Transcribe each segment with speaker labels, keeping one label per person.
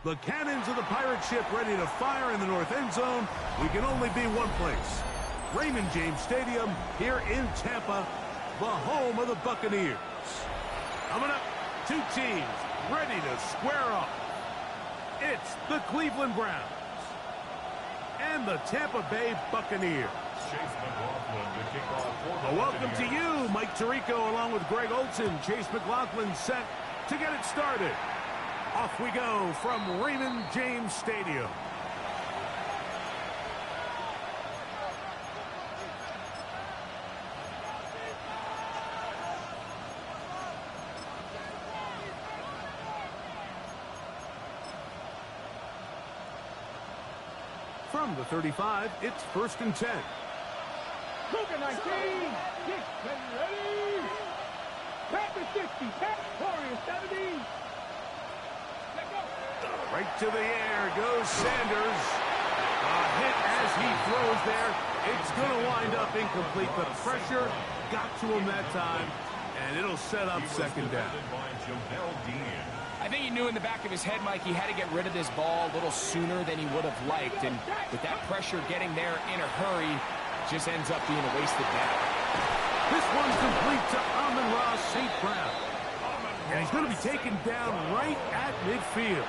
Speaker 1: The cannons of the pirate ship ready to fire in the north end zone. We can only be one place. Raymond James Stadium here in Tampa, the home of the Buccaneers. Coming up, two teams ready to square off. It's the Cleveland Browns and the Tampa Bay Buccaneers. Welcome to you, Mike Tirico, along with Greg Olson. Chase McLaughlin set to get it started. Off we go from Raymond James Stadium. From the 35, it's 1st and 10.
Speaker 2: Cougar 19, get ready. Packers 60, Warriors 70.
Speaker 1: Right to the air goes Sanders. A hit as he throws there. It's going to wind up incomplete, but pressure got to him that time, and it'll set up second down.
Speaker 3: I think he knew in the back of his head, Mike, he had to get rid of this ball a little sooner than he would have liked, and with that pressure getting there in a hurry, just ends up being a wasted down.
Speaker 1: This one's complete to Amon-Ra St. Brown, and he's going to be taken down right at midfield.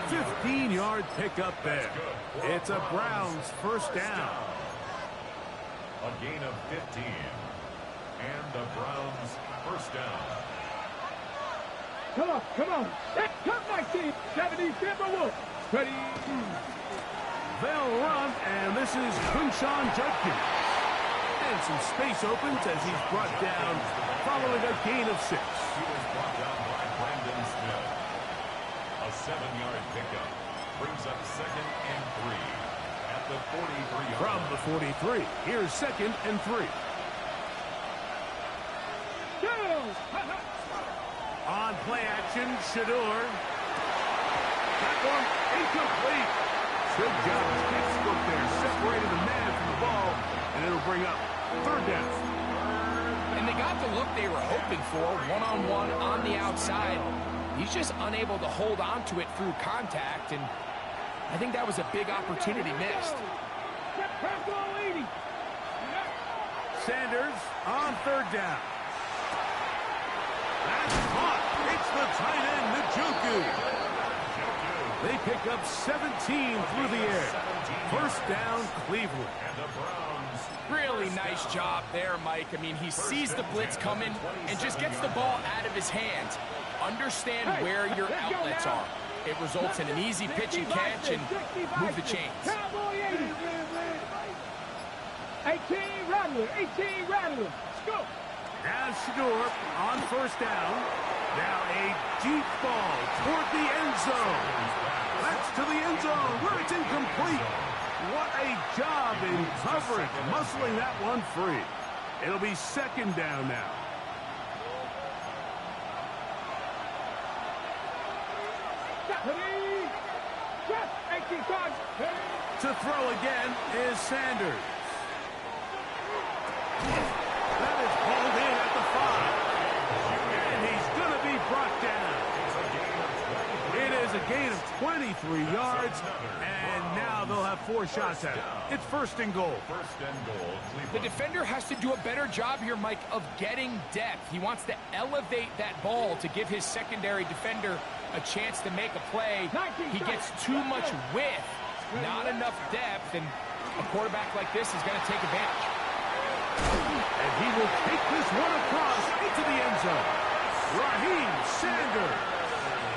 Speaker 1: 15-yard pickup there. It's a Browns first down.
Speaker 4: A gain of 15. And the Browns first down.
Speaker 2: Come on, come on. Come 19, 70, Timberwolves. Ready.
Speaker 1: They'll run, and this is Quinshawn Judkins. And some space opens as he's brought down following a gain of 6.
Speaker 4: He was brought down by Brandon Smith. A 7-yard pickup brings up 2nd and 3 at the 43-yard.
Speaker 1: From the 43, here's 2nd and 3. On play action, Shador. That one incomplete. Good job. Kick scoop there. Separated the man from the ball, and it'll bring up 3rd down.
Speaker 3: And they got the look they were hoping for, one-on-one on the outside. He's just unable to hold on to it through contact, and I think that was a big opportunity missed.
Speaker 1: Sanders on 3rd down. That's caught. It's the tight end, Njoku. They pick up 17 through the air. First down, Cleveland.
Speaker 3: Really nice job there, Mike. I mean, he sees the blitz coming and just gets the ball out of his hands. Understand where your outlets are. It results in an easy pitch and catch and move the chains.
Speaker 2: 18 Rattler, 18 Rattler. Let's go.
Speaker 1: Now Shador on 1st down. Now a deep ball toward the end zone. That's to the end zone where it's incomplete. What a job in coverage, muscling that one free. It'll be 2nd down now. To throw again is Sanders. That is pulled in at the 5. And he's going to be brought down. It is a gain of 23 yards, and now they'll have 4 shots at it. It's 1st and goal.
Speaker 3: The defender has to do a better job here, Mike, of getting depth. He wants to elevate that ball to give his secondary defender a chance to make a play. He gets too much width, not enough depth, and a quarterback like this is going to take advantage.
Speaker 1: And he will take this one across into the end zone. Raheem Sanders.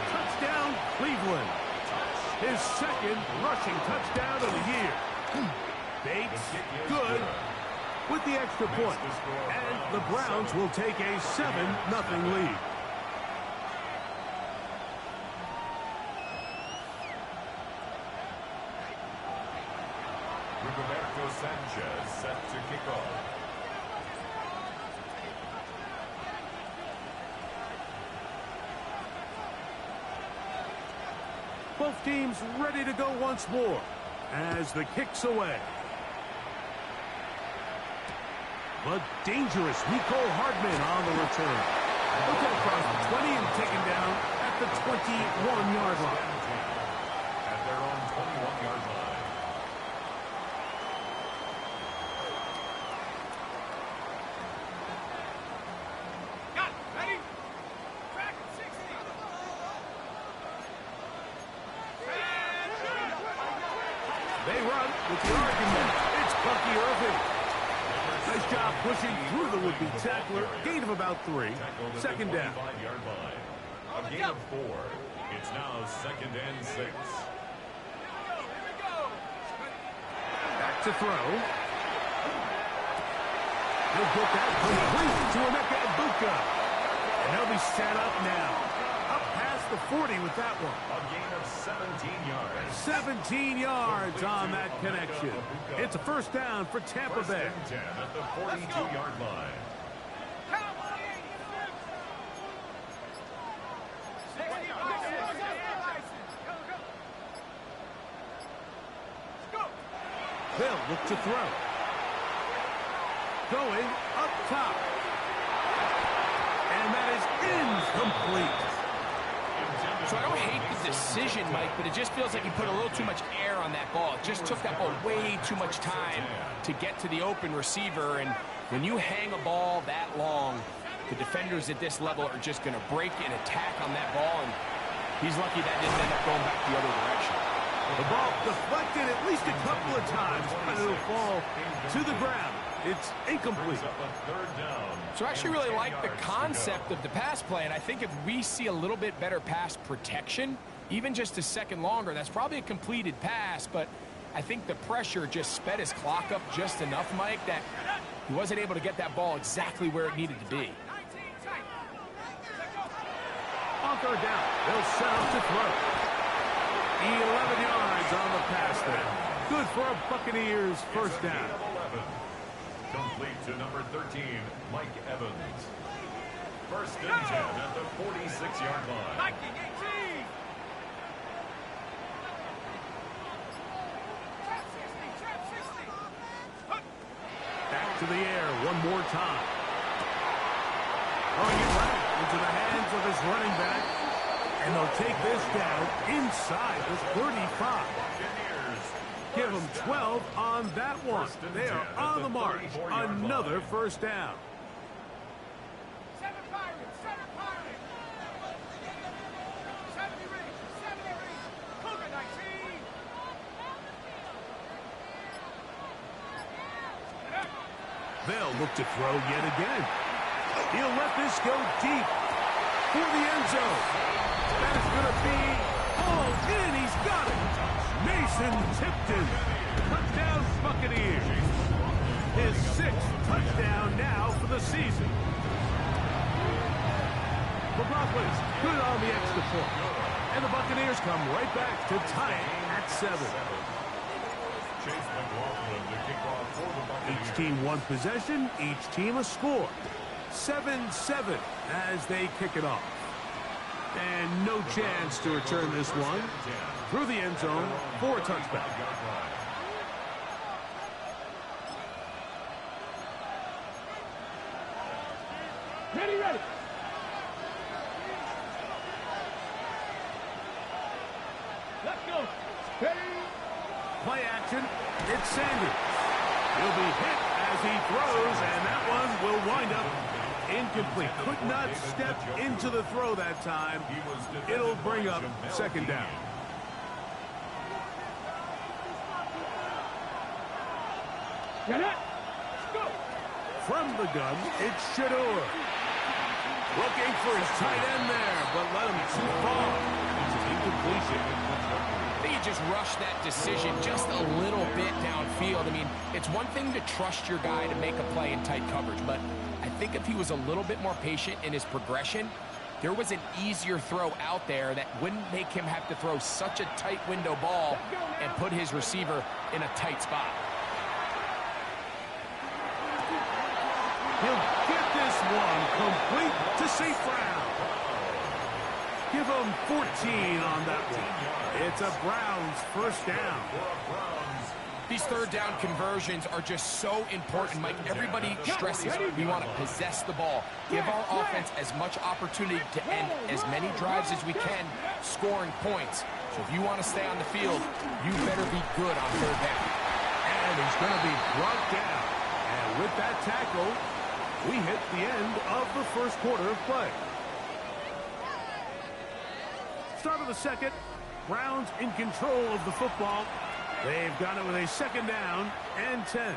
Speaker 1: Touchdown, Cleveland. His 2nd rushing touchdown of the year. Bates, good, with the extra point. And the Browns will take a 7-0 lead.
Speaker 4: Roberto Sanchez set to kick off.
Speaker 1: Both teams ready to go once more as the kick's away. But dangerous Mecole Hardman on the return. Look at across the 20 and taken down at the 21-yard line.
Speaker 4: At their own 21-yard line.
Speaker 2: Got it. Ready? Track 60.
Speaker 1: They run with the argument. It's Bucky Irving. Nice job pushing through the would-be tackler. Gain of about 3. Second down.
Speaker 4: 5-yard line. A gain of 4. It's now 2nd and 6.
Speaker 1: Back to throw. He'll get that complete to Emeka Egbuka. And he'll be set up now. Up past the 40 with that one.
Speaker 4: A gain of 17 yards.
Speaker 1: 17 yards on that connection. It's a first down for Tampa
Speaker 4: First
Speaker 1: Bay.
Speaker 4: and 10 at the 42-yard line.
Speaker 1: They'll look to throw. Going up top. And that is incomplete.
Speaker 3: So I don't hate the decision, Mike, but it just feels like he put a little too much air on that ball. It just took that ball way too much time to get to the open receiver. And when you hang a ball that long, the defenders at this level are just going to break and attack on that ball. And he's lucky that didn't end up going back the other direction.
Speaker 1: The ball deflected at least a couple of times, and it'll fall to the ground. It's incomplete.
Speaker 3: So I actually really like the concept of the pass play, and I think if we see a little bit better pass protection, even just a second longer, that's probably a completed pass, but I think the pressure just sped his clock up just enough, Mike, that he wasn't able to get that ball exactly where it needed to be.
Speaker 1: On third down, they'll set up to throw. 11 yards on the pass there. Good for a Buccaneers first down.
Speaker 4: Complete to number 13, Mike Evans. First and 10 at the 46-yard line.
Speaker 2: Viking 18.
Speaker 1: Back to the air one more time. Throwing it right into the hands of his running back. And they'll take this down inside the 35. Give them 12 on that one. They are on the march. Another first down.
Speaker 2: Center Pirates. Center Pirates. 70 rings. 70 rings. Cougar 19.
Speaker 1: They'll look to throw yet again. He'll let this go deep for the end zone. That is going to be hauled in. He's got it. Mason Tipton. Touchdown Buccaneers. His 6th touchdown now for the season. The Broncos good on the extra point. And the Buccaneers come right back to tie it at 7. Each team one possession, each team a score. 7-7 as they kick it off. And no chance to return this one through the end zone for a touchback.
Speaker 2: Ready, ready. Let's go. Ready.
Speaker 1: Play action. It's Sanders. He'll be hit as he throws, and that one will wind up incomplete. Could not step into the throw that time. It'll bring up second down.
Speaker 2: Get it. Let's go.
Speaker 1: From the gun, it's Shador. Looking for his tight end there, but let him too far. It's an incompletion.
Speaker 3: I think he just rushed that decision just a little bit downfield. I mean, it's one thing to trust your guy to make a play in tight coverage, but I think if he was a little bit more patient in his progression, there was an easier throw out there that wouldn't make him have to throw such a tight window ball and put his receiver in a tight spot.
Speaker 1: He'll get this one complete to St. Brown. Give him 14 on that one. It's a Browns first down.
Speaker 3: These third down conversions are just so important, Mike. Everybody stresses we want to possess the ball, give our offense as much opportunity to end as many drives as we can, scoring points. So if you want to stay on the field, you better be good on third down.
Speaker 1: And he's going to be brought down. And with that tackle, we hit the end of the first quarter of play. Start of the second. Browns in control of the football. They've got it with a second down and 10.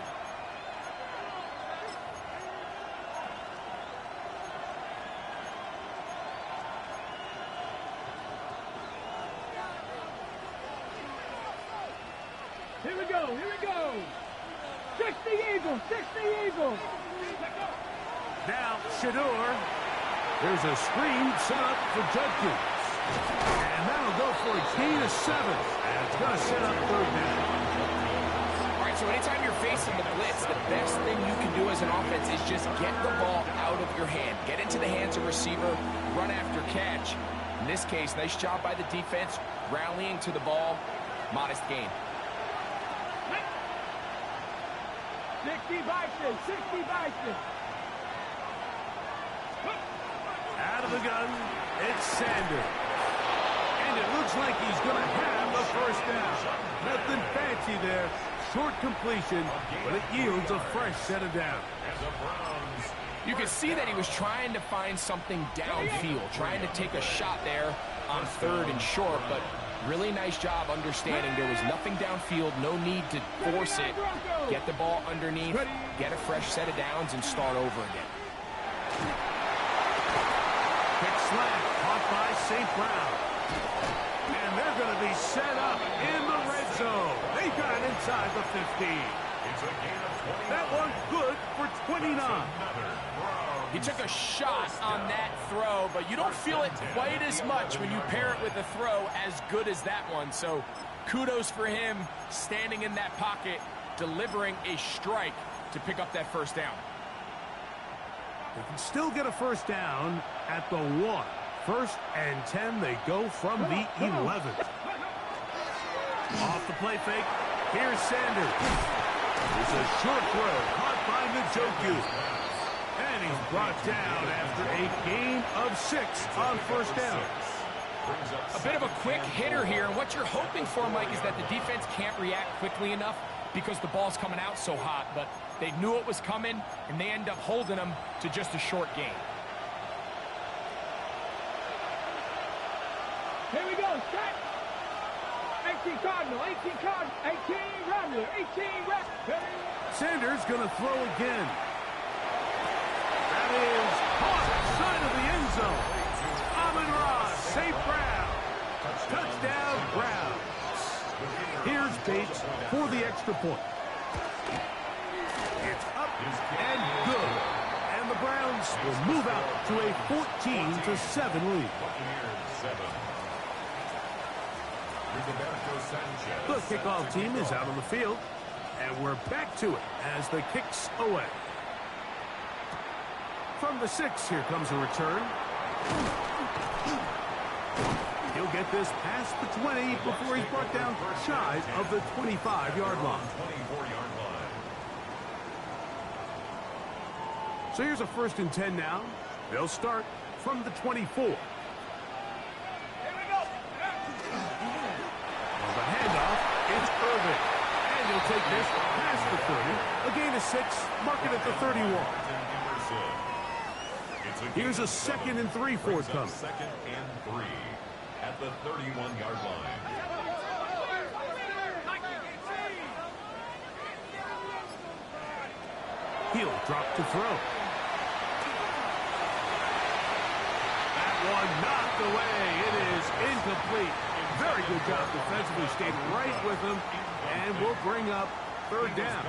Speaker 2: Here we go, here we go. 60 Eagles, 60 Eagles.
Speaker 1: Now, Shador. There's a screen set up for Judkins. And that'll go for a gain of 7. And it's going to set up third down.
Speaker 3: All right, so anytime you're facing the blitz, the best thing you can do as an offense is just get the ball out of your hand. Get into the hands of receiver, run after catch. In this case, nice job by the defense, rallying to the ball. Modest gain.
Speaker 2: 60 Vikings, 60 Vikings.
Speaker 1: Out of the gun, it's Sanders. And it looks like he's going to have a first down. Nothing fancy there. Short completion, but it yields a fresh set of downs.
Speaker 3: You can see that he was trying to find something downfield, trying to take a shot there on third and short, but really nice job understanding there was nothing downfield, no need to force it. Get the ball underneath, get a fresh set of downs, and start over again.
Speaker 1: Quick slant, caught by St. Brown. And they're going to be set up in the red zone. They got it inside the 15. That one good for 29.
Speaker 3: He took a shot on that throw, but you don't feel it quite as much when you pair it with a throw as good as that one. So kudos for him standing in that pocket, delivering a strike to pick up that first down.
Speaker 1: They can still get a first down at the 1. First and 10, they go from the 11th. Off the play fake, here's Sanders. It's a short throw, caught by Njoku. And he's brought down after a gain of 6 on first down.
Speaker 3: A bit of a quick hitter here, and what you're hoping for, Mike, is that the defense can't react quickly enough because the ball's coming out so hot, but they knew it was coming, and they end up holding them to just a short gain.
Speaker 2: Here we go, set. 18 Cardinal, 18 Cardinal, 18 Ramler, 18 Ramler.
Speaker 1: Sanders going to throw again. That is caught side of the end zone. Amon-Ra, St. Brown. Touchdown, Browns. Here's Bates for the extra point. It's up and good. And the Browns will move out to a 14-7 lead. The kickoff team is out on the field, and we're back to it as the kick's away. From the 6, here comes a return. He'll get this past the 20 before he's brought down shy of the 25-yard line. So here's a 1st and 10 now. They'll start from the 24. The handoff, it's Irvin. And he'll take this past the 30. A gain of 6, mark it at the 31. Here's a 2nd and 3 forthcoming.
Speaker 4: 2nd and 3 at the 31-yard line.
Speaker 1: He'll drop to throw. That one knocked away. It is incomplete. Very good job defensively. Stayed right with him. And we'll bring up third down.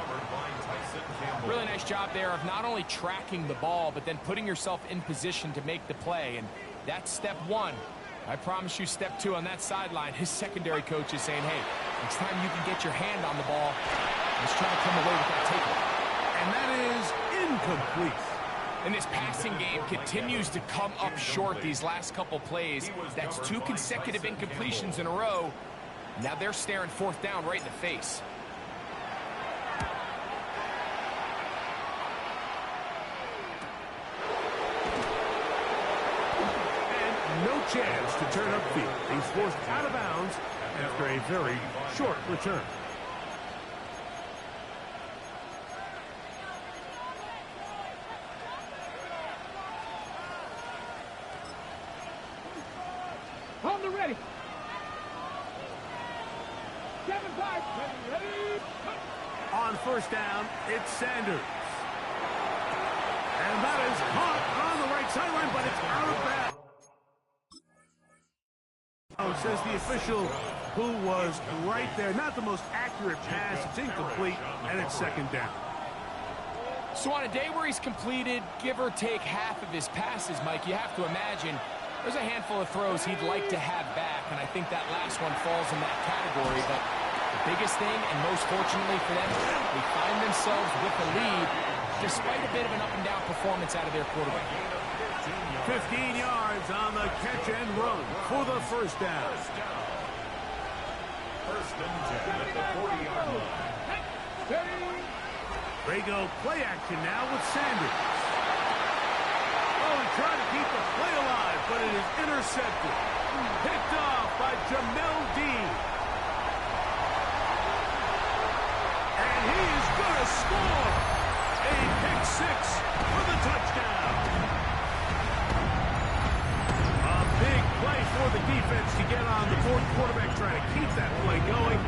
Speaker 3: Really nice job there of not only tracking the ball, but then putting yourself in position to make the play. And that's step 1. I promise you step 2 on that sideline. His secondary coach is saying, hey, next time you can get your hand on the ball, let's try to come away with that takeaway.
Speaker 1: And that is incomplete.
Speaker 3: And this passing game continues to come up short these last couple plays. That's 2 consecutive incompletions in a row. Now they're staring 4th down right in the face.
Speaker 1: no chance to turn upfield. He's forced out of bounds after a very short return.
Speaker 2: On the ready. 7-5. Ready.
Speaker 1: On first down, it's Sanders. And that is caught on the right sideline, but it's out of bounds. Says the official who was right there. Not the most accurate pass. It's incomplete, and it's second down.
Speaker 3: So on a day where he's completed, give or take half of his passes, Mike, you have to imagine there's a handful of throws he'd like to have back, and I think that last one falls in that category. But the biggest thing, and most fortunately for them, they find themselves with the lead despite a bit of an up-and-down performance out of their quarterback.
Speaker 1: 15 yards on the catch and run for the first down.
Speaker 4: First and 10 at the 40-yard line.
Speaker 1: They go play action now with Sanders. Oh, he tried to keep the play alive, but it is intercepted. Picked off by Jamel Dean. And he is going to score. A pick six for the touchdown. A big play for the defense to get on the board. Quarterback trying to keep that play going.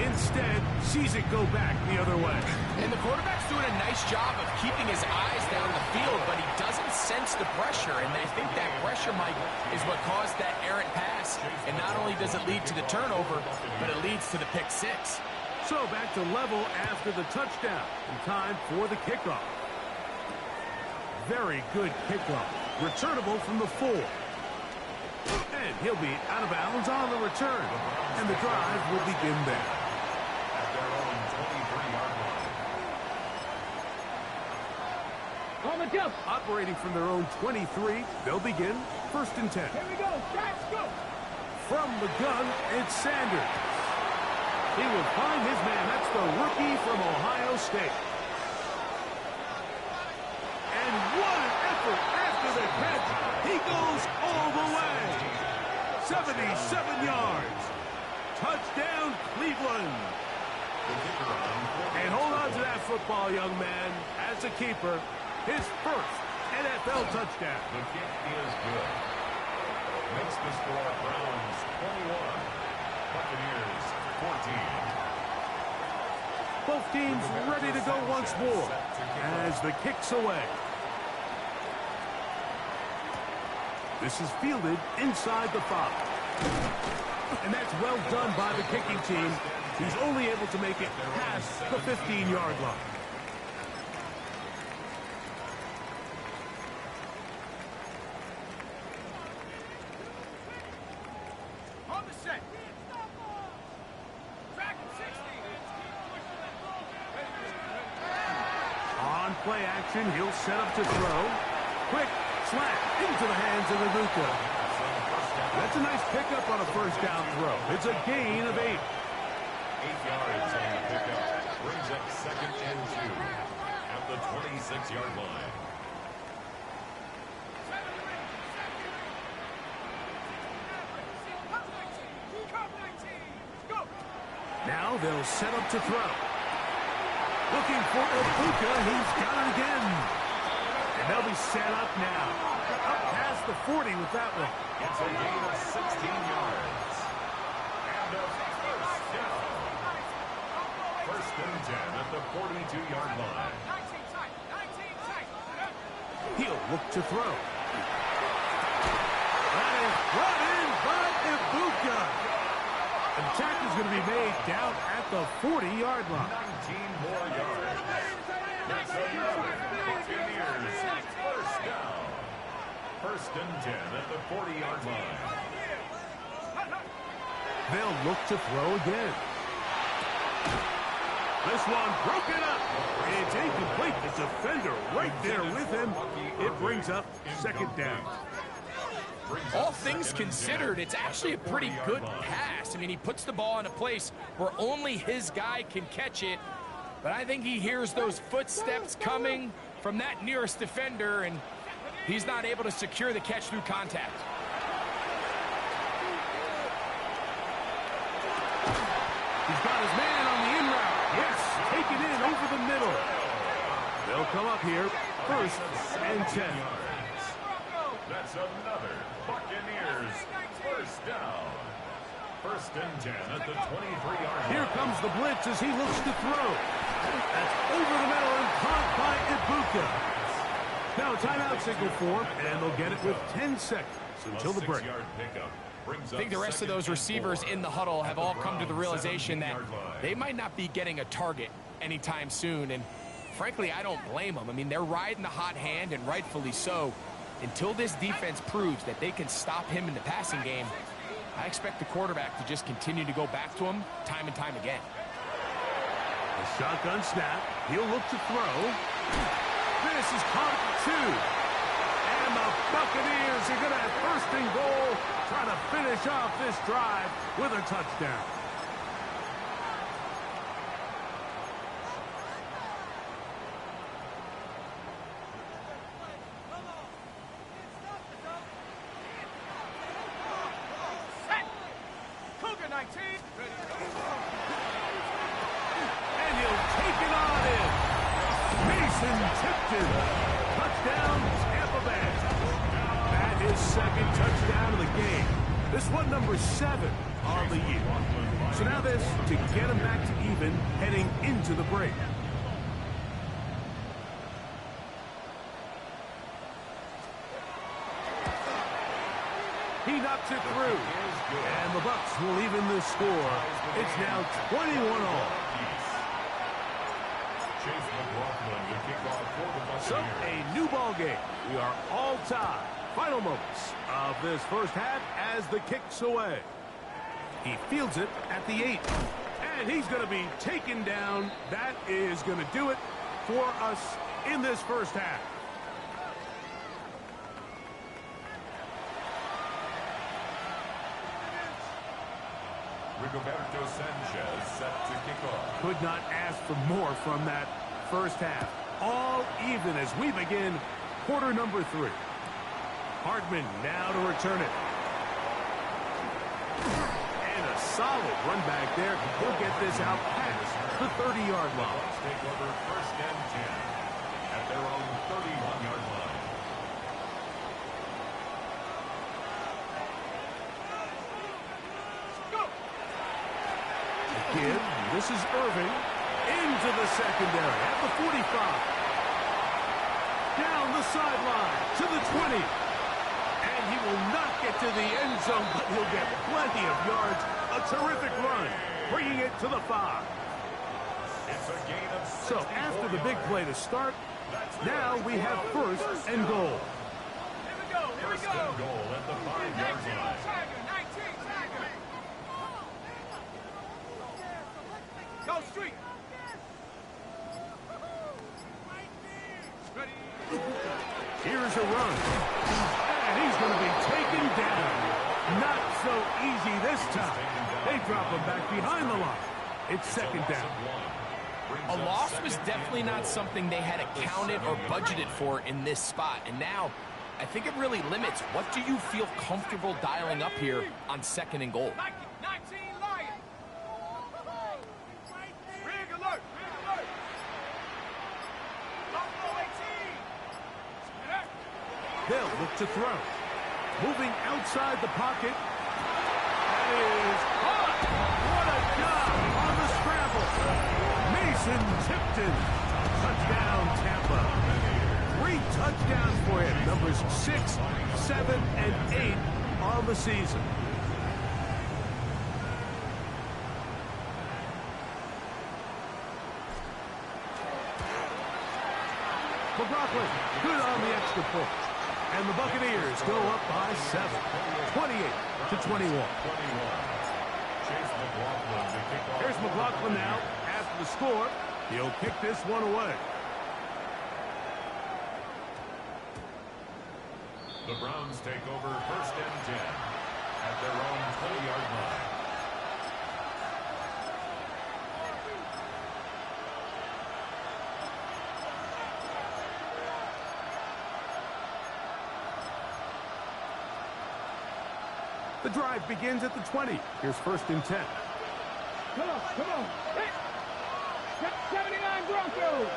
Speaker 1: Instead, sees it go back the other way.
Speaker 3: And the quarterback's doing a nice job of keeping his eyes down the field, but he doesn't sense the pressure. And I think that pressure, Mike, is what caused that errant pass. And not only does it lead to the turnover, but it leads to the pick six.
Speaker 1: So back to level after the touchdown. And time for the kickoff. Very good kickoff. Returnable from the 4. And he'll be out of bounds on the return. And the drive will begin there.
Speaker 4: At their own 23-yard line.
Speaker 2: On the jump.
Speaker 1: Operating from their own 23, they'll begin first and 10.
Speaker 2: Here we go. Let's go.
Speaker 1: From the gun, it's Sanders. He will find his man. That's the rookie from Ohio State. And what an effort after the catch. He goes all the way. 77 yards. Touchdown, Cleveland. And hold on to that football, young man. As a keeper, his first NFL touchdown.
Speaker 4: The kick is good. Makes the score Browns 21. Buccaneers 14.
Speaker 1: Both teams ready to go once more as the kick's away. This is fielded inside the 5. And that's well done by the kicking team. He's only able to make it past the 15-yard line.
Speaker 2: On the set. Track 60.
Speaker 1: On play action, he'll set up to throw. Quick slap into the hands of Ibuka. That's a nice pickup on a first down throw. It's a gain of 8.
Speaker 4: 8 yards on the pickup. Brings up second and 2 at the 26-yard line.
Speaker 1: Now they'll set up to throw. Looking for Ibuka. He's got it again. And they'll be set up now. Up past the 40 with that one.
Speaker 4: It's a gain of 16 yards. And a first down. First and 10 at the 42-yard line.
Speaker 1: He'll look to throw. That is brought in by Ibuka. The tackle is going to be made down at the 40-yard line.
Speaker 4: 19 more yards. It's another Buccaneers first down. First and 10 at the 40-yard line.
Speaker 1: They'll look to throw again. This one broken up. It's incomplete. The defender right there with him. It brings up second down.
Speaker 3: All things considered, it's actually a pretty good pass. I mean, he puts the ball in a place where only his guy can catch it. But I think he hears those footsteps coming from that nearest defender, and he's not able to secure the catch through contact.
Speaker 1: He's got his man on the in route. Yes, taken in over the middle. They'll come up here, 1st and 10.
Speaker 4: That's another Buccaneers first down. 1st and 10 at the 23-yard line.
Speaker 1: Here comes the blitz as he looks to throw. That's over the middle and caught by Ibuka. Now a timeout signal form, and they'll get it with 10 seconds until the break.
Speaker 3: I think the rest of those receivers in the huddle have all come to the realization that they might not be getting a target anytime soon. And frankly, I don't blame them. I mean, they're riding the hot hand, and rightfully so. Until this defense proves that they can stop him in the passing game, I expect the quarterback to just continue to go back to him time and time again.
Speaker 1: A shotgun snap. He'll look to throw. This is caught at 2. And the Buccaneers are going to have 1st and goal, trying to finish off this drive with a touchdown. And he'll take it on in. Mason Tipton. Touchdown, Tampa Bay. That is 2nd touchdown of the game. This one number 7 on the year. So now this to get him back to even heading into the break. He knocks it through. And the Bucs will even the score. It's now 21-all. So, a new ball game. We are all tied. Final moments of this first half as the kick's away. He fields it at the 8. And he's going to be taken down. That is going to do it for us in this first half.
Speaker 4: Rigoberto Sanchez set to kick off.
Speaker 1: Could not ask for more from that first half. All even as we begin quarter number 3. Hardman now to return it. And a solid run back there. He'll get this out past the 30-yard line.
Speaker 4: Take over 1st and 10 at their own 31-yard line.
Speaker 1: Again, this is Irving into the secondary at the 45. Down the sideline to the 20. And he will not get to the end zone, but he'll get plenty of yards. A terrific run, bringing it to the 5.
Speaker 4: It's a gain of 64
Speaker 1: So after the big play to start, now we have 1st and goal.
Speaker 2: Here we go. Here we
Speaker 4: 1st
Speaker 2: go.
Speaker 4: and goal at the 5-yard line.
Speaker 2: Tiger, 19, Tiger. Go street. Ready.
Speaker 1: Here's a run. And he's going to be taken down. Not so easy this time. They drop him back behind the line. It's 2nd down.
Speaker 3: A loss was definitely not something they had accounted or budgeted for in this spot. And now, I think it really limits what do you feel comfortable dialing up here on 2nd and goal.
Speaker 2: 19, Lion. Rig alert. Rig alert. Buffalo 18.
Speaker 1: They'll look to throw. Moving outside the pocket. That is caught. What a job on the scramble. Mason Tipton. Touchdown, Tampa. 3 touchdowns for him. Numbers 6, 7, and 8 on the season. McLaughlin, good on the extra point. And the Buccaneers go up by 7, 28-21. Here's McLaughlin now after the score. He'll kick this one away.
Speaker 4: The Browns take over 1st and 10 at their own 20-yard line.
Speaker 1: The drive begins at the 20. Here's 1st and 10.
Speaker 2: Come on. Hit. 79 Broncos.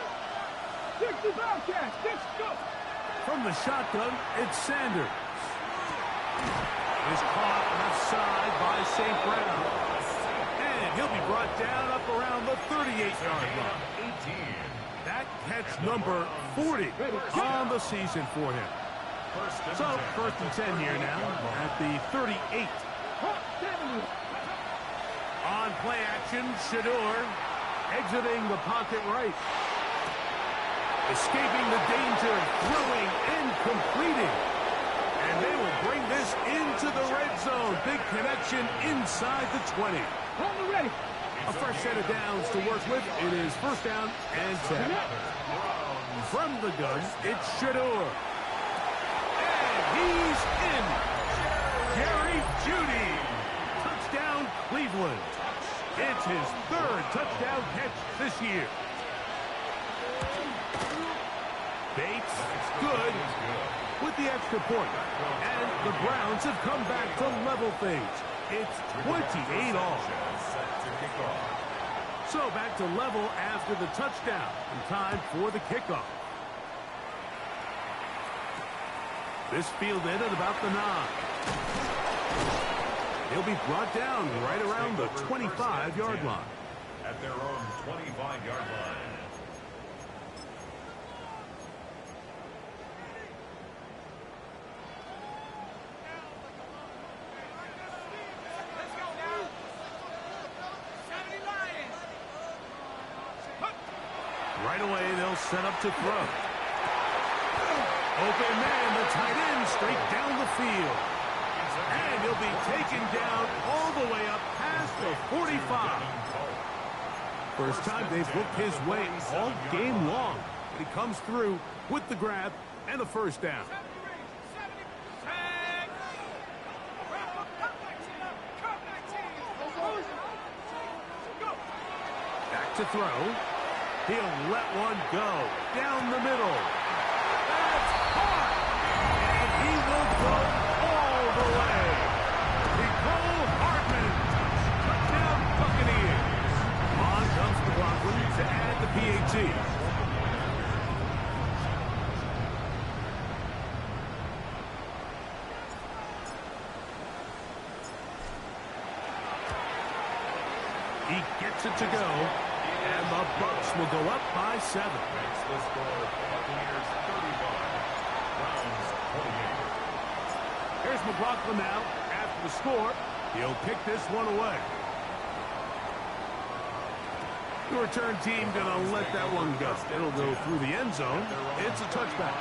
Speaker 2: 60 Bobcats. Let's go.
Speaker 1: From the shotgun, it's Sanders. Is caught left side by St. Brown. And he'll be brought down up around the 38-yard line. That catch number 40 on the season for him. So, first and 10 here now at the 38. On play action, Shador exiting the pocket right. Escaping the danger, throwing and completing. And they will bring this into the red zone. Big connection inside the 20.
Speaker 2: Ready.
Speaker 1: A fresh set of downs to work with. It is first down and 10. From the gun, it's Shador. And he's in. Jerry Jeudy. Touchdown, Cleveland. It's his third touchdown catch this year. Bates, good with the extra point. And the Browns have come back to level things. It's 28 all. So back to level after the touchdown. And time for the kickoff. This fielded at about the 9. He'll be brought down right around the 25-yard line.
Speaker 4: At their own 25-yard line.
Speaker 1: Right away, they'll set up to throw. Open man, the tight end, straight down the field. And he'll be taken down all the way up past the 45. First time they've looked his way all game long. But he comes through with the grab and a first down. Back to throw. He'll let one go down the middle. That's caught. And he will go all the way. Nicole Hartman. Touchdown Buccaneers. On comes McLaughlin to add the PAT. He gets it to go. And the Bucs will go up by 7.
Speaker 4: Makes the score Buccaneers 31, Browns 28.
Speaker 1: Here's McLaughlin now. After the score, he'll pick this one away. The return team gonna let that one go. It'll go through the end zone. It's a touchback.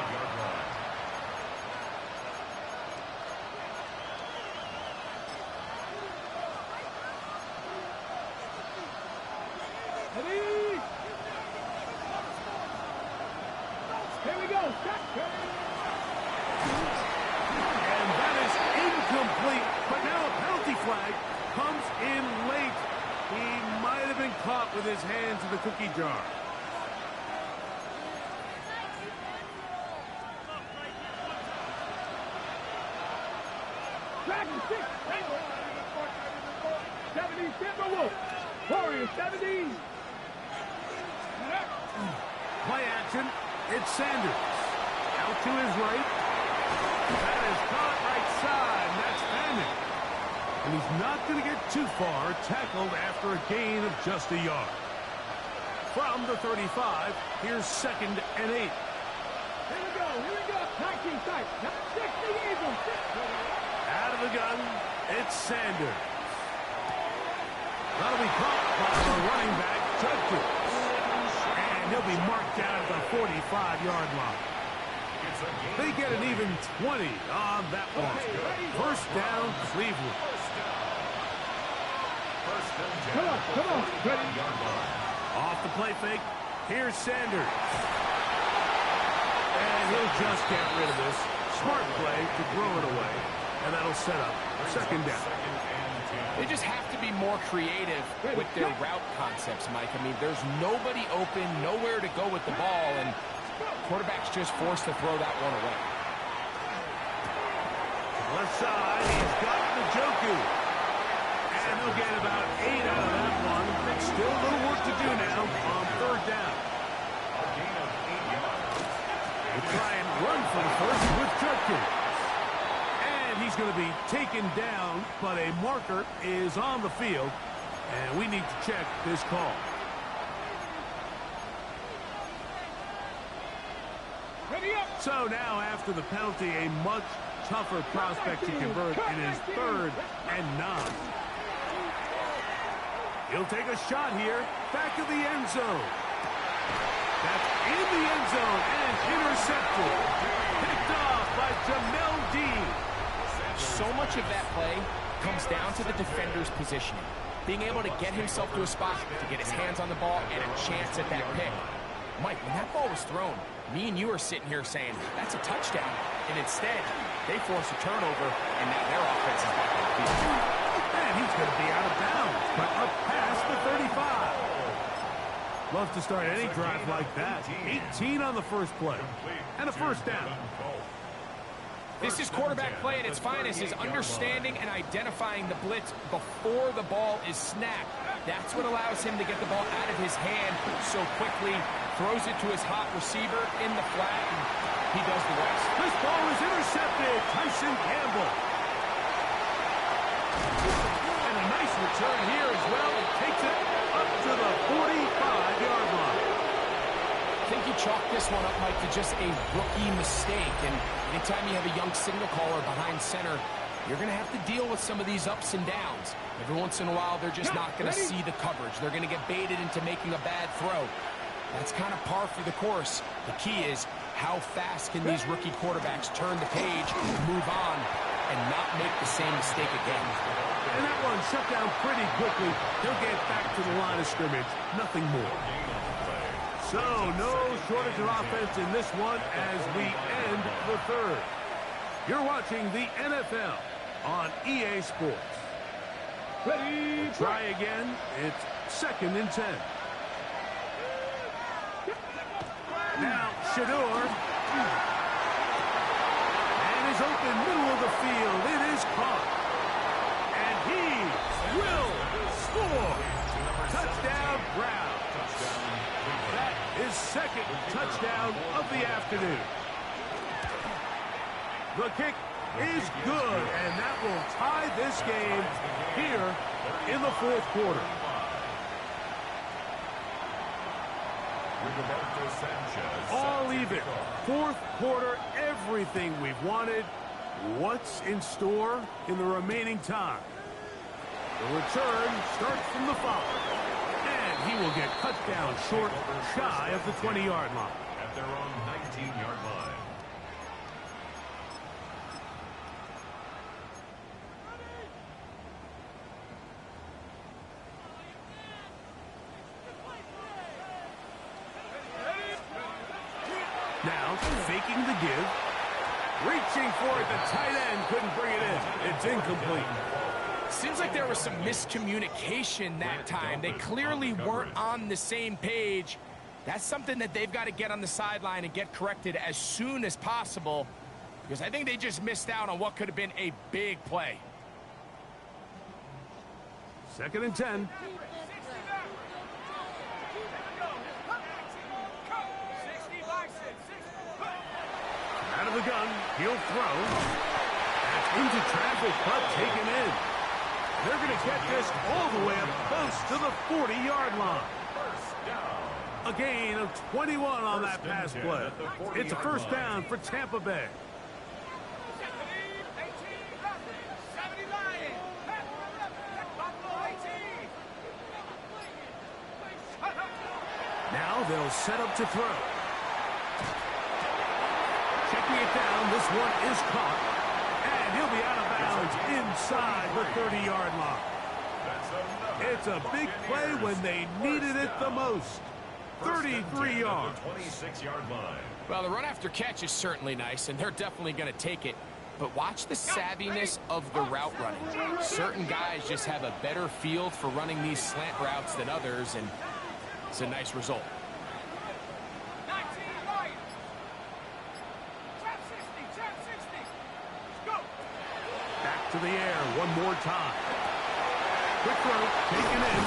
Speaker 2: Here we go.
Speaker 1: And that is incomplete. But now a penalty flag comes in late. He might have been caught with his hands in the cookie jar.
Speaker 2: Dragon 6. 70 Timberwolves. Warriors 70.
Speaker 1: Play action. It's Sanders. Out to his right. That is caught right side. That's Bannon. And he's not going to get too far. Tackled after a gain of just a yard. From the 35, here's 2nd and 8.
Speaker 2: Here we go. 19 sight. 60 Eagles.
Speaker 1: Out of the gun, it's Sanders. That'll be caught by the running back, Judkins. And he'll be marked down at the 45-yard line. They get an even 20 on that one. First down, Cleveland.
Speaker 2: Come on. Ready.
Speaker 1: Off the play fake, here's Sanders. And he'll just get rid of this. Smart play to throw it away. And that'll set up 2nd down.
Speaker 3: They just have to be more creative with their route concepts, Mike. I mean, there's nobody open, nowhere to go with the ball, and quarterback's just forced to throw that one away.
Speaker 1: Left side, he's got the Njoku. And they'll get about 8 out of that one. Still a little work to do now on third down.
Speaker 4: A gain of 8 yards.
Speaker 1: They try and run for the first with Judkins. And he's going to be taken down, but a marker is on the field. And we need to check this call.
Speaker 2: Ready up.
Speaker 1: So now after the penalty, a much tougher prospect to convert. It is 3rd and 9. He'll take a shot here. Back of the end zone. That's in the end zone and intercepted. Picked off by Jamel Dean.
Speaker 3: So much of that play comes down to the defender's positioning. Being able to get himself to a spot to get his hands on the ball and a chance at that pick. Mike, when that ball was thrown, me and you are sitting here saying, that's a touchdown. And instead, they force a turnover, and now their offense is back on the field.
Speaker 1: And he's going to be out of bounds, but up past the 35. Love to start any drive like that. 18 on the first play. And a first down.
Speaker 3: This is quarterback play at its finest, is understanding and identifying the blitz before the ball is snapped. That's what allows him to get the ball out of his hand so quickly, throws it to his hot receiver in the flat, and he does the rest.
Speaker 1: This ball is intercepted. Tyson Campbell. And a nice return here as well. It takes it up to the 45-yard line.
Speaker 3: I think you chalk this one up, Mike, to just a rookie mistake. And anytime you have a young signal caller behind center, you're going to have to deal with some of these ups and downs. Every once in a while, they're just not going to see the coverage. They're going to get baited into making a bad throw. That's kind of par for the course. The key is how fast can these rookie quarterbacks turn the page, move on, and not make the same mistake again.
Speaker 1: And that one shut down pretty quickly. He'll get back to the line of scrimmage. Nothing more. So, no shortage of offense in this one as we end the third. You're watching the NFL on EA Sports.
Speaker 2: Ready.
Speaker 1: Try again. It's 2nd and 10. Now, Shador. And is open middle of the field. It is caught. And he will score. Touchdown, Brown. That is 2nd touchdown of the afternoon. The kick is good, and that will tie this game here in the 4th quarter. All even. 4th quarter, everything we've wanted. What's in store in the remaining time? The return starts from the 5. And he will get cut down short, shy of the 20-yard line.
Speaker 4: At their own 19-yard line.
Speaker 1: Now, faking the give. Reaching for it, the tight end couldn't bring it in. It's incomplete.
Speaker 3: Seems like there was some miscommunication that time. They clearly weren't on the same page. That's something that they've got to get on the sideline and get corrected as soon as possible, because I think they just missed out on what could have been a big play.
Speaker 1: 2nd and 10. Out of the gun, he'll throw. That's into traffic, but taken in. They're going to get this all the way up close to the 40-yard line. A gain of 21 on that pass play. It's a first down for Tampa Bay. Now they'll set up to throw. Checking it down, this one is caught. And he'll be out of bounds inside the 30-yard line. It's a big play when they needed it the most. 33 yards.
Speaker 4: 26-yard line.
Speaker 3: Well, the run after catch is certainly nice, and they're definitely going to take it. But watch the savviness of the route running. Certain guys just have a better feel for running these slant routes than others, and it's a nice result. Back
Speaker 1: to the air one more time. Quick throw, taken in.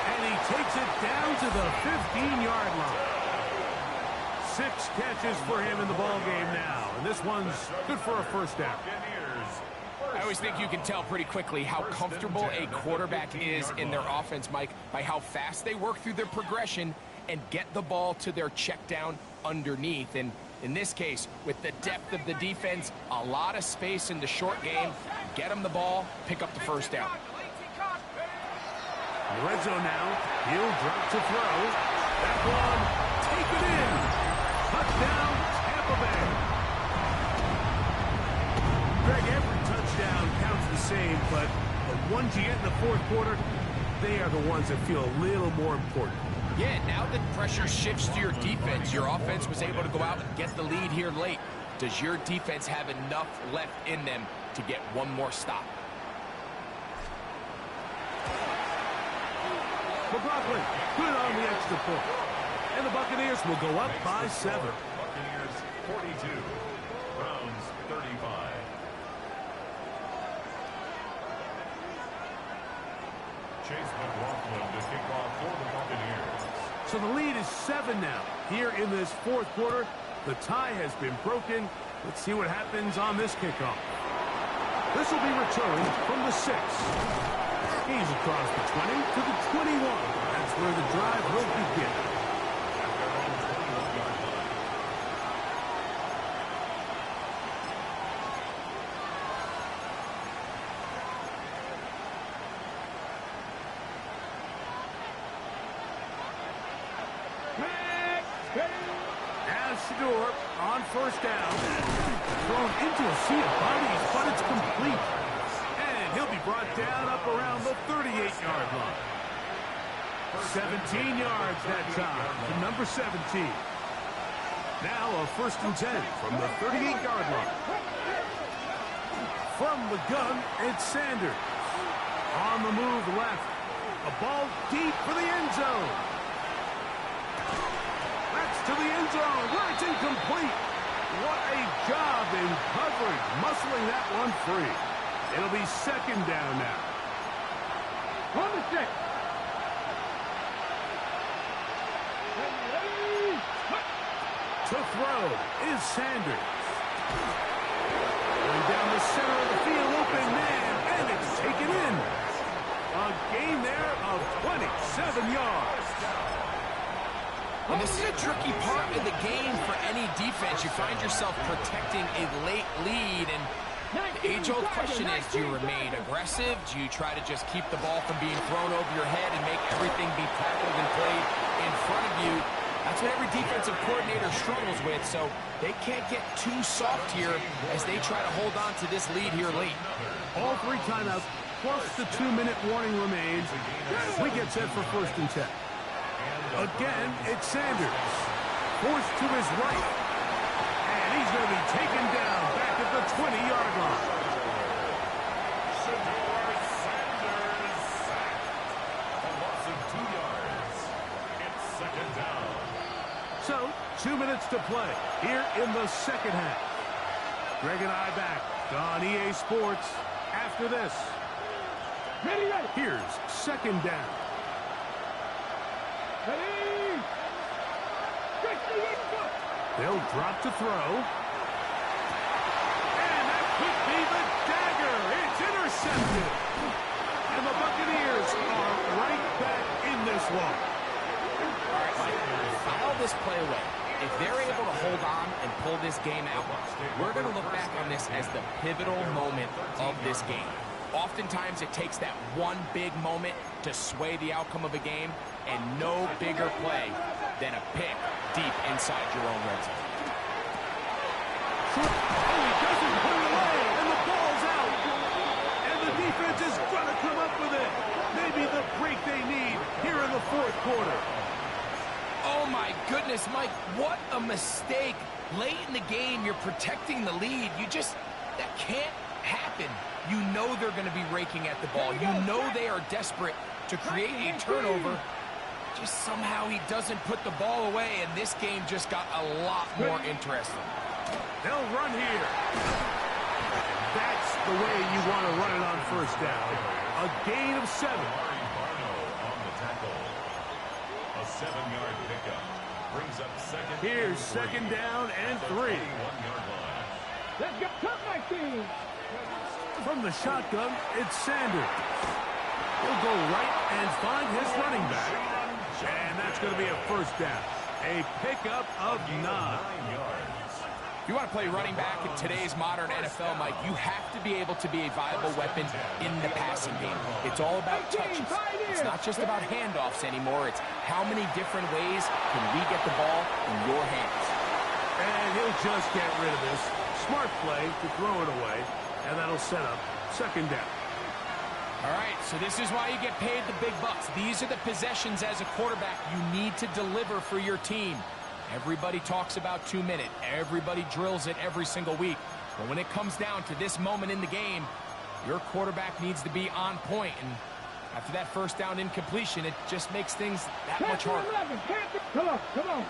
Speaker 1: And he takes it down to the 15-yard line. 6 catches for him in the ball game now. And this one's good for a first down.
Speaker 3: I always think you can tell pretty quickly how comfortable a quarterback is in their offense, Mike, by how fast they work through their progression and get the ball to their check down underneath. And in this case, with the depth of the defense, a lot of space in the short game, get them the ball, pick up the first down.
Speaker 1: Red zone now. He'll drop to throw. That one, take it in. Touchdown, Tampa Bay. Greg, every touchdown counts the same, but the ones you get in the fourth quarter, they are the ones that feel a little more important.
Speaker 3: Yeah, now that pressure shifts to your defense, your offense was able to go out and get the lead here late. Does your defense have enough left in them to get one more stop?
Speaker 1: McLaughlin, good on the extra point. And the Buccaneers will go up by 7.
Speaker 4: Buccaneers 42, Browns 35. Chase McLaughlin to kick off for the Buccaneers.
Speaker 1: So the lead is 7 now. Here in this fourth quarter, the tie has been broken. Let's see what happens on this kickoff. This will be returned from the 6. He's across the 20 to the 21. That's where the drive will begin. Shador on first down. Thrown into a sea of bodies, but it's complete. And he'll be brought down up around the 38-yard line. 17 yards that time to number 17. Now a 1st and 10 from the 38-yard line. From the gun, it's Sanders. On the move left. A ball deep for the end zone. To the end zone, where it's incomplete. What a job in coverage, muscling that one free. It'll be 2nd down now.
Speaker 2: On the 6.
Speaker 1: To throw is Sanders. Going down the center of the field, open man, and it's taken in. A gain there of 27 yards.
Speaker 3: And this is a tricky part of the game for any defense. You find yourself protecting a late lead, and the age-old question is, do you remain aggressive? Do you try to just keep the ball from being thrown over your head and make everything be tackled and played in front of you? That's what every defensive coordinator struggles with, so they can't get too soft here as they try to hold on to this lead here late.
Speaker 1: All 3 timeouts, plus the 2-minute warning remains. We get set for 1st and 10. Again, it's Sanders. Forced to his right. And he's going to be taken down back at the 20-yard line.
Speaker 4: Sanders sacked. A loss of 2 yards. It's 2nd down.
Speaker 1: So, 2 minutes to play here in the 2nd half. Greg and I back on EA Sports after this.
Speaker 2: Ready.
Speaker 1: Here's 2nd down.
Speaker 2: Ready.
Speaker 1: They'll drop to throw. And that could be the dagger. It's intercepted. And the Buccaneers are right back in this one.
Speaker 3: All right, Mike, file this play away. If they're able to hold on and pull this game out, we're going to look back on this as the pivotal moment of this game. Oftentimes, it takes that one big moment to sway the outcome of a game, and no bigger play than a pick deep inside your own red zone.
Speaker 1: Oh, he doesn't put it away, and the ball's out. And the defense is going to come up with it. Maybe the break they need here in the 4th quarter.
Speaker 3: Oh, my goodness, Mike, what a mistake. Late in the game, you're protecting the lead. That can't happen. You know they're going to be raking at the ball. You know they are desperate to create a turnover. Just somehow he doesn't put the ball away, and this game just got a lot more interesting.
Speaker 1: They'll run here. That's the way you want to run it on first down. A gain of 7.
Speaker 4: On the tackle. A 7-yard pickup. Brings up second.
Speaker 1: Here's second down and 3.
Speaker 4: 21-yard line.
Speaker 2: Let's go. Top 19.
Speaker 1: From the shotgun, it's Sanders. He'll go right and find his running back. And that's going to be a first down. A pickup of 9.
Speaker 4: 9 yards.
Speaker 3: If you want to play running back in today's modern NFL, Mike, you have to be able to be a viable weapon in the passing game. It's all about touches. It's not just about handoffs anymore. It's how many different ways can we get the ball in your hands.
Speaker 1: And he'll just get rid of this. Smart play to throw it away. And that'll set up second down.
Speaker 3: All right, so this is why you get paid the big bucks. These are the possessions as a quarterback you need to deliver for your team. Everybody talks about 2-minute. Everybody drills it every single week. But when it comes down to this moment in the game, your quarterback needs to be on point. And after that first down incompletion, it just makes things that much harder.
Speaker 2: Come on, come on.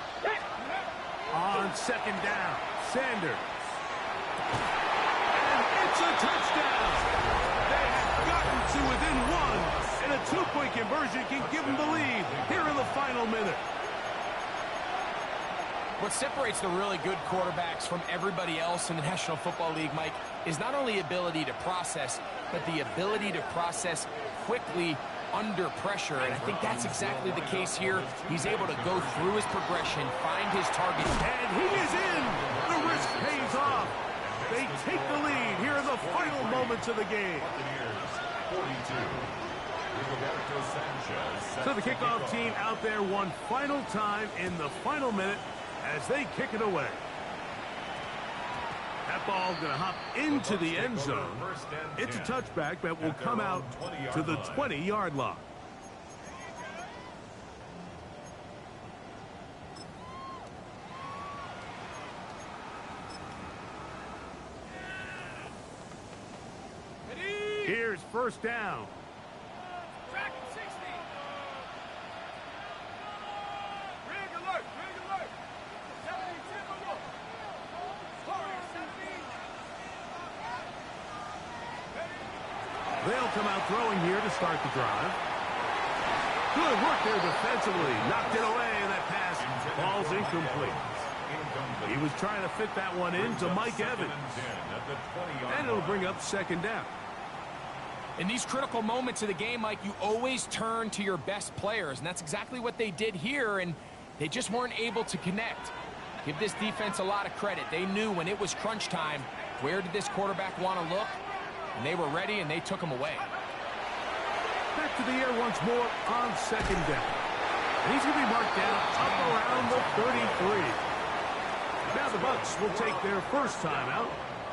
Speaker 1: On second down, Sanders. And it's a touchdown. They have gotten to within 1. And a 2-point conversion can give them the lead here in the final minute.
Speaker 3: What separates the really good quarterbacks from everybody else in the National Football League, Mike, is not only ability to process, but the ability to process quickly under pressure. And I think that's exactly the case here. He's able to go through his progression, find his target.
Speaker 1: And he is in. The risk pays off. They take the lead here in the final moments of the game.
Speaker 4: Buccaneers, 42. Roberto Sanchez.
Speaker 1: So the kickoff team out there one final time in the final minute as they kick it away. That ball going to hop into the end zone. It's a touchback that will come out to the 20-yard line. Here's first down. They'll come out throwing here to start the drive. Good work there defensively. Knocked it away, and that pass falls incomplete. He was trying to fit that one into Mike Evans. And it'll bring up second down.
Speaker 3: In these critical moments of the game, Mike, you always turn to your best players, and that's exactly what they did here, and they just weren't able to connect. Give this defense a lot of credit. They knew when it was crunch time, where did this quarterback want to look? And they were ready, and they took him away.
Speaker 1: Back to the air once more on second down. And he's going to be marked down up around the 33. Now the Bucs will take their first timeout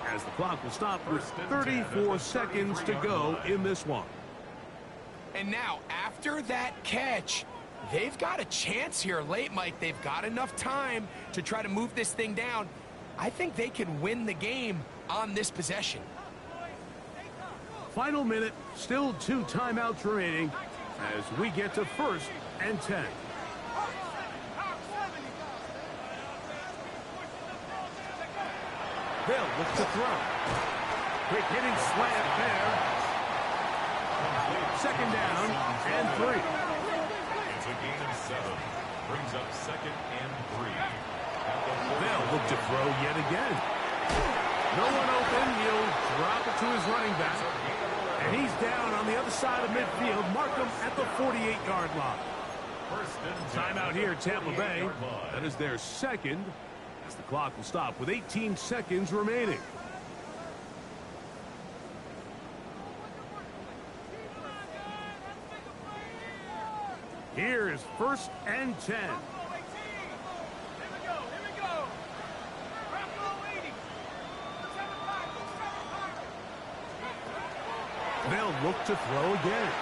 Speaker 1: as the clock will stop with 34 seconds to go in this one.
Speaker 3: And now, after that catch, they've got a chance here late, Mike. They've got enough time to try to move this thing down. I think they can win the game on this possession.
Speaker 1: Final minute, still 2 timeouts remaining as we get to 1st and 10. Bill looks to throw. Quick hitting slant there. Second down and 3.
Speaker 4: It's a gain of 7. Brings up second and 3.
Speaker 1: They'll look to throw yet again. No one open. He'll drop it to his running back. And he's down on the other side of midfield. Mark him at the 48-yard line. Timeout here, Tampa Bay. That is their second, as the clock will stop with 18 seconds remaining. Here is 1st and 10. They'll look to throw again.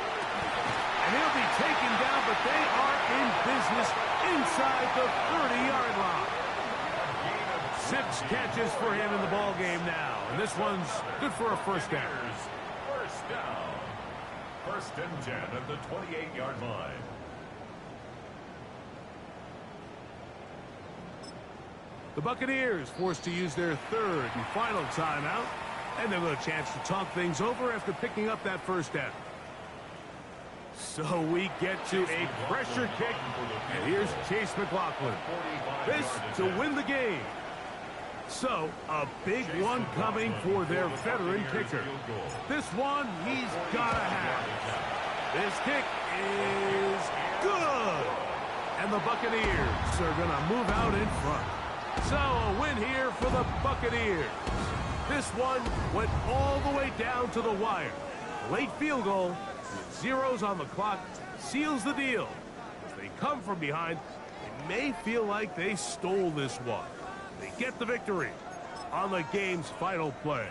Speaker 1: And he'll be taken down, but they are in business inside the 30-yard line. 6 catches for him in the ball game now. And this one's good for a first down.
Speaker 4: First down. 1st and 10 at the 28-yard line.
Speaker 1: The Buccaneers forced to use their 3rd and final timeout And they've got a chance to talk things over after picking up that first down. So we get to a pressure kick, and here's Chase McLaughlin. This to win the game. So, a big one coming for their veteran kicker. This one he's got to have. This kick is good. And the Buccaneers are going to move out in front. So, a win here for the Buccaneers. This one went all the way down to the wire. Late field goal with zeros on the clock seals the deal. As they come from behind, they may feel like they stole this one. They get the victory on the game's final play.